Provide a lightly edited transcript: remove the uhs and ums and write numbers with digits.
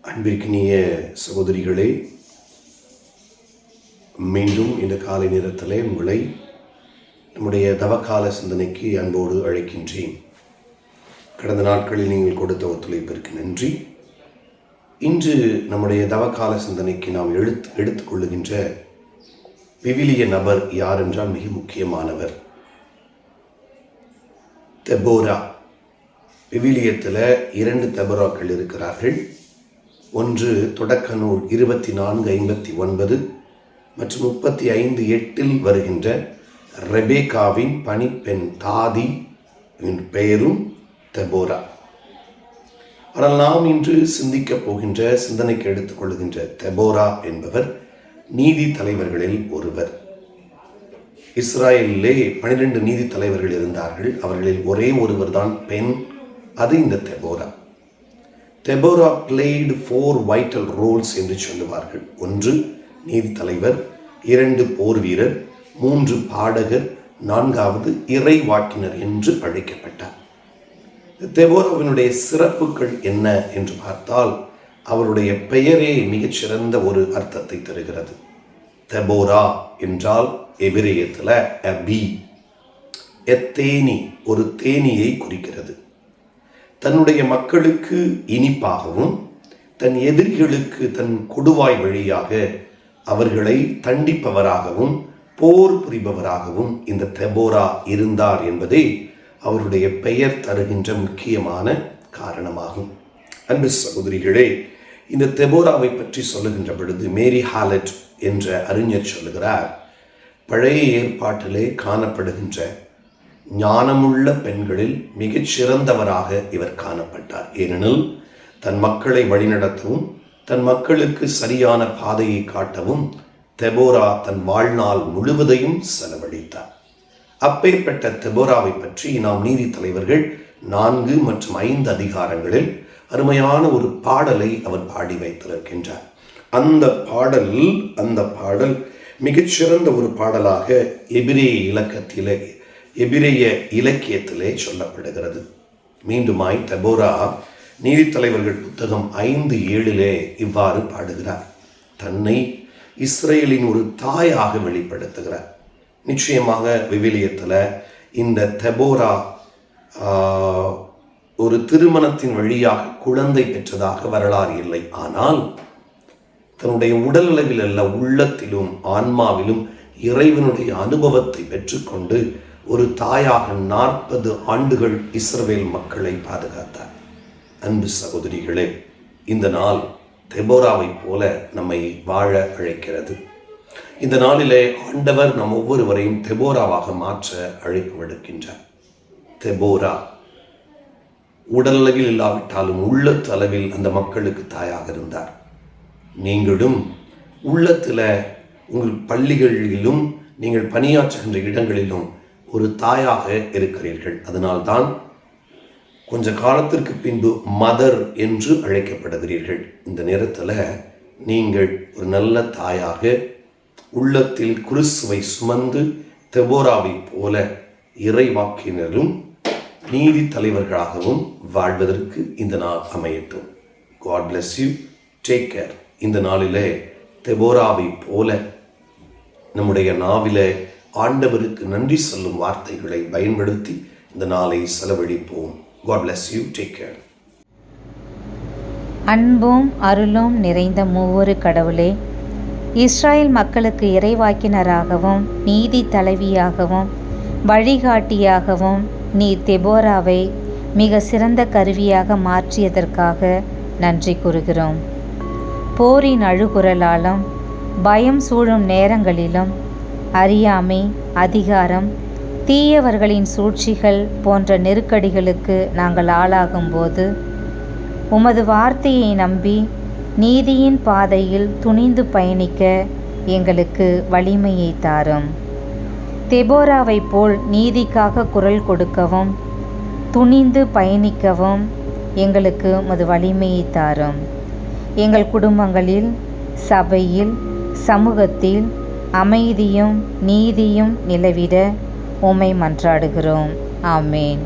அன்பிற்கினிய சகோதரிகளே, மீண்டும் இந்த காலை நேரத்திலே உங்களை நம்முடைய தவக்கால சிந்தனைக்கு அன்போடு அழைக்கின்றேன். கடந்த நாட்களில் நீங்கள் கொடுத்த ஒத்துழைப்பிற்கு நன்றி. இன்று நம்முடைய தவக்கால சிந்தனைக்கு நாம் எடுத்துக்கொள்ளுகின்ற விவிலிய நபர் யார் என்றால் மிக முக்கியமானவர். தெபோரா. விவிலியத்தில் 2 தெபோராக்கள் இருக்கிறார்கள். ஒன்று தொடக்க நூல் 24:59 மற்றும் 35:8 வருகின்ற ரெபேக்காவின் பணிப்பெண் தாதி பெயரும் தெபோரா. ஆனால் நாம் இன்று சிந்திக்கப் போகின்ற, சிந்தனைக்கு எடுத்துக்கொள்கின்ற தெபோரா என்பவர் நீதி தலைவர்களில் ஒருவர். இஸ்ராயலிலே 12 நீதி தலைவர்கள் இருந்தார்கள். அவர்களில் ஒரே ஒருவர் தான் பெண். அது இந்த Deborah. Deborah played 4 vital roles என்று சொல்லுவார்கள். 1 நீதி தலைவர், 2 போர் வீரர், 3 பாடகர், 4வது இறைவாக்கினர் என்று அழைக்கப்பட்டார். தெபோராவினுடைய சிறப்புகள் என்ன என்று பார்த்தால் அவருடைய பெயரே மிகச்சிறந்த ஒரு அர்த்தத்தை தருகிறது. தெபோரா என்றால் எபிரேயத்தில் அபி, எத்தேனி, ஒரு தேனியை குறிக்கிறது. தன்னுடைய மக்களுக்கு இனிப்பாகவும் தன் எதிரிகளுக்கு தன் கொடுவாய் வழியாக அவர்களை தண்டிப்பவராகவும் போர் புரிபவராகவும் இந்த தெபோரா இருந்தார் என்பதே அவருடைய பெயர் தருகின்ற முக்கியமான காரணமாகும். அன்பு சகோதரிகளே, இந்த தெபோராவை பற்றி சொல்லுகின்ற பொழுது மேரி ஹாலட் என்ற அறிஞர் சொல்லுகிறார், பழைய ஏற்பாட்டிலே காணப்படுகின்ற ஞானமுள்ள பெண்களில் மிகச் சிறந்தவராக இவர் காணப்பட்டார். ஏனெனில் தன் மக்களை வழிநடத்தவும் தன் மக்களுக்கு சரியான பாதையை காட்டவும் தெபோரா தன் வாழ்நாள் முழுவதையும் செலவழித்தார். அப்பேற்பட்ட தெபோராவை பற்றி நாம் நீதி தலைவர்கள் 4 மற்றும் 5 அதிகாரங்களில் அருமையான ஒரு பாடலை அவர் பாடி வைத்திருக்கின்றார். அந்த பாடல் மிகச்சிறந்த ஒரு பாடலாக எபிரேய இலக்கியத்திலே சொல்லப்படுகிறது. மீண்டுமாய் தெபோரா நீதி தலைவர்கள் புத்தகம் 5:7 இவ்வாறு பாடுகிறார். தன்னை இஸ்ரேலின் ஒரு தாயாக வெளிப்படுத்துகிறார். நிச்சயமாக விவிலியத்தில் இந்த தெபோரா ஒரு திருமணத்தின் வழியாக குழந்தை பெற்றதாக வரலாறு இல்லை. ஆனால் தன்னுடைய உடல் அளவில் அல்ல, உள்ளத்திலும் ஆன்மாவிலும் இறைவனுடைய அனுபவத்தை பெற்றுக்கொண்டு ஒரு தாயாக 40 ஆண்டுகள் இஸ்ரவேல் மக்களை பாதுகாத்தார். அன்பு சகோதரிகளே, இந்த நாள் தெபோராவை போல நம்மை வாழ அழைக்கிறது. இந்த நாளிலே ஆண்டவர் நம் ஒவ்வொருவரையும் தெபோராவாக மாற்ற அழைப்பு விடுக்கின்றார். தெபோரா உடலளவில் இல்லாவிட்டாலும் உள்ளத்து அளவில் அந்த மக்களுக்கு தாயாக இருந்தார். நீங்களும் உள்ளத்தில் உங்கள் பள்ளிகளிலும் நீங்கள் பணியாற்றுகின்ற இடங்களிலும் ஒரு தாயாக இருக்கிறீர்கள். அதனால்தான் கொஞ்ச காலத்திற்கு பின்பு மதர் என்று அழைக்கப்படுகிறீர்கள். இந்த நேரத்தில் நீங்கள் ஒரு நல்ல தாயாக உள்ளத்தில் கிறிஸ்துவை சுமந்து தெபோராவை போல இறைவாக்கினரும் நீதி தலைவர்களாகவும் வாழ்வதற்கு இந்த நாள் அமையட்டும். God bless you. Take care. இந்த நாளிலே தெபோராவை போல நம்முடைய நாவிலே ஆண்டவருக்கு நன்றி சொல்லும் வார்த்தைகளை பயன்படுத்தி இந்த நாளை செலவழிப்போம். God bless you. Take care. அன்பும் அருளும் நிறைந்த மூவொரு கடவுளே, இஸ்ராயேல் மக்களுக்கு இறைவாக்கினராகவும் நீதி தலைவியாகவும் வழிகாட்டியாகவும் நீர் தெபோராவை மிக சிறந்த கருவியாக மாற்றியதற்காக நன்றி கூறுகிறோம். போரின் அழுகுரலாலும் பயம் சூழும் நேரங்களிலும் அறியாமை, அதிகாரம், தீயவர்களின் சூழ்ச்சிகள் போன்ற நெருக்கடிகளுக்கு நாங்கள் ஆளாகும்போது உமது வார்த்தையை நம்பி நீதியின் பாதையில் துணிந்து பயணிக்க எங்களுக்கு வலிமையை தாரும். தெபோராவை போல் நீதிக்காக குரல் கொடுக்கவும் துணிந்து பயணிக்கவும் எங்களுக்கு உமது வலிமையை தாரும். எங்கள் குடும்பங்களில், சபையில், சமூகத்தில் அமைதியும் நீதியும் நிலவிட உம்மை மன்றாடுகிறோம். ஆமேன்.